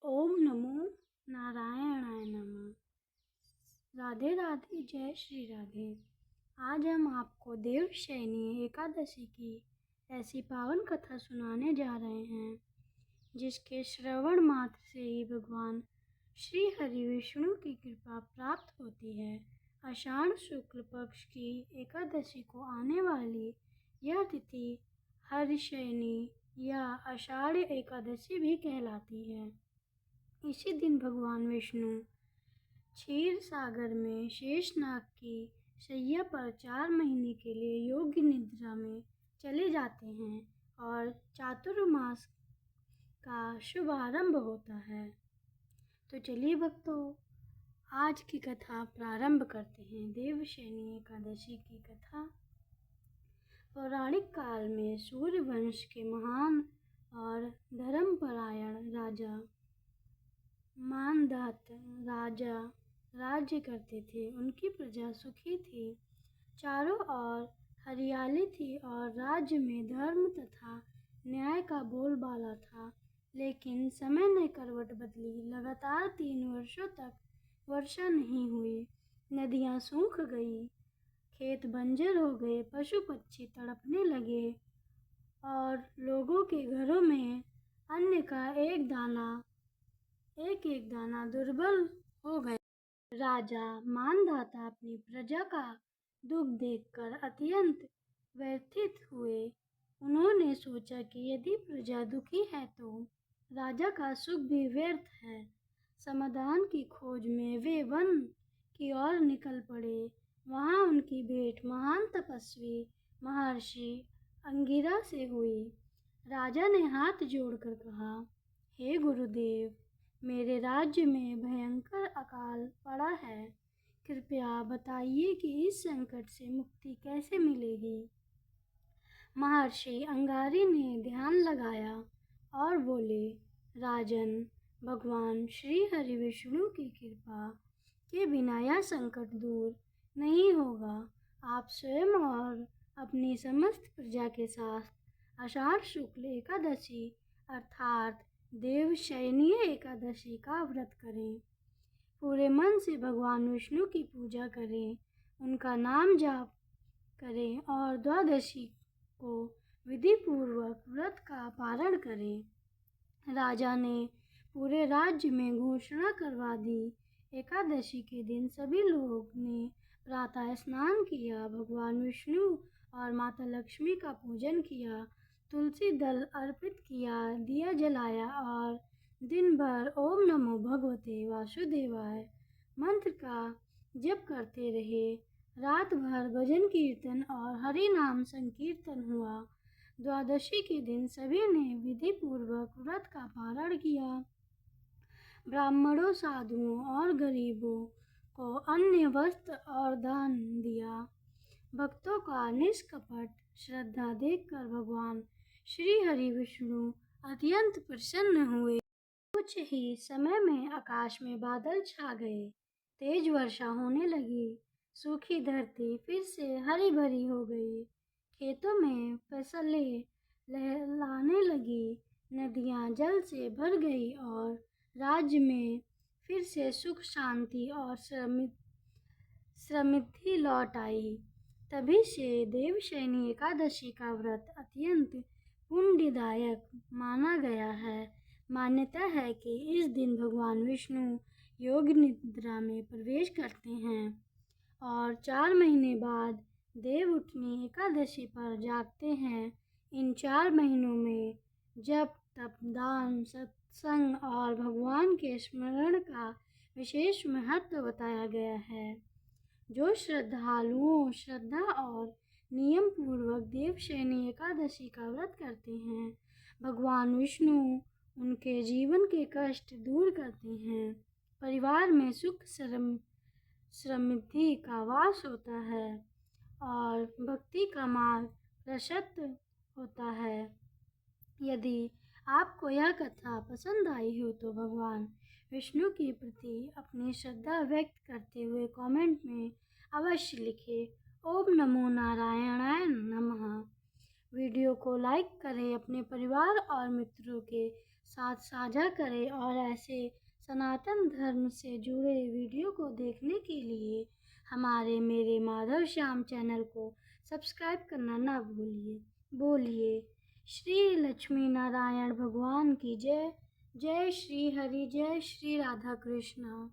ओम नमो नारायणाय नमः। राधे राधे, जय श्री राधे। आज हम आपको देवशयनी एकादशी की ऐसी पावन कथा सुनाने जा रहे हैं जिसके श्रवण मात्र से ही भगवान श्री हरि विष्णु की कृपा प्राप्त होती है। आषाढ़ शुक्ल पक्ष की एकादशी को आने वाली यह तिथि हरिशयनी या आषाढ़ एकादशी भी कहलाती है। इसी दिन भगवान विष्णु क्षीर सागर में शेषनाग की शैया पर 4 महीने के लिए योग्य निद्रा में चले जाते हैं और चातुर्मास का शुभारंभ होता है। तो चलिए भक्तों, आज की कथा प्रारंभ करते हैं। देवशयनी एकादशी की कथा। पौराणिक काल में सूर्यवंश के महान और धर्मपरायण राजा मानधाता राजा राज्य करते थे। उनकी प्रजा सुखी थी, चारों ओर हरियाली थी और राज्य में धर्म तथा न्याय का बोलबाला था। लेकिन समय ने करवट बदली। लगातार 3 वर्षों तक वर्षा नहीं हुई। नदियां सूख गई, खेत बंजर हो गए, पशु पक्षी तड़पने लगे और लोगों के घरों में अन्न का एक एक दाना दुर्बल हो गया। राजा मानधाता अपनी प्रजा का दुख देखकर अत्यंत व्यथित हुए। उन्होंने सोचा कि यदि प्रजा दुखी है तो राजा का सुख भी व्यर्थ है। समाधान की खोज में वे वन की ओर निकल पड़े। वहां उनकी भेंट महान तपस्वी महर्षि अंगिरा से हुई। राजा ने हाथ जोड़कर कहा, हे गुरुदेव, मेरे राज्य में भयंकर अकाल पड़ा है। कृपया बताइए कि इस संकट से मुक्ति कैसे मिलेगी। महर्षि अंगारी ने ध्यान लगाया और बोले, राजन, भगवान श्री हरि विष्णु की कृपा के बिना यह संकट दूर नहीं होगा। आप स्वयं और अपनी समस्त प्रजा के साथ आषाढ़ शुक्ल एकादशी अर्थात देवशयनी एकादशी का व्रत करें। पूरे मन से भगवान विष्णु की पूजा करें, उनका नाम जाप करें और द्वादशी को विधि पूर्वक व्रत का पारण करें। राजा ने पूरे राज्य में घोषणा करवा दी। एकादशी के दिन सभी लोग ने प्रातः स्नान किया, भगवान विष्णु और माता लक्ष्मी का पूजन किया, तुलसी दल अर्पित किया, दिया जलाया और दिन भर ओम नमो भगवते वासुदेवाय मंत्र का जप करते रहे। रात भर भजन कीर्तन और हरि नाम संकीर्तन हुआ। द्वादशी के दिन सभी ने विधि पूर्वक व्रत का पारण किया। ब्राह्मणों, साधुओं और गरीबों को अन्न, वस्त्र और दान दिया। भक्तों का निष्कपट श्रद्धा देखकर भगवान श्री हरि विष्णु अत्यंत प्रसन्न हुए। कुछ ही समय में आकाश में बादल छा गए, तेज वर्षा होने लगी, सूखी धरती फिर से हरी भरी हो गई, खेतों में फसलें लहलाने लगी, नदियां जल से भर गई और राज्य में फिर से सुख शांति और समृद्धि लौट आई। तभी से देवशयनी एकादशी का व्रत अत्यंत पुण्यदायक माना गया है। मान्यता है कि इस दिन भगवान विष्णु योग निद्रा में प्रवेश करते हैं और 4 महीने बाद देव उठनी एकादशी पर जागते हैं। इन 4 महीनों में जप, तप, दान, सत्संग और भगवान के स्मरण का विशेष महत्व बताया गया है। जो श्रद्धालुओं श्रद्धा और नियम पूर्वक देवशयनी एकादशी का व्रत करते हैं, भगवान विष्णु उनके जीवन के कष्ट दूर करते हैं। परिवार में सुख समृद्धि का वास होता है और भक्ति का मार्ग प्रशस्त होता है। यदि आपको यह कथा पसंद आई हो तो भगवान विष्णु के प्रति अपनी श्रद्धा व्यक्त करते हुए कमेंट में अवश्य लिखें। ओम नमो नारायणाय नमः। वीडियो को लाइक करें, अपने परिवार और मित्रों के साथ साझा करें और ऐसे सनातन धर्म से जुड़े वीडियो को देखने के लिए हमारे मेरे माधव श्याम चैनल को सब्सक्राइब करना ना भूलिए। बोलिए श्री लक्ष्मी नारायण भगवान की जय। जय श्री हरि, जय श्री राधा कृष्ण।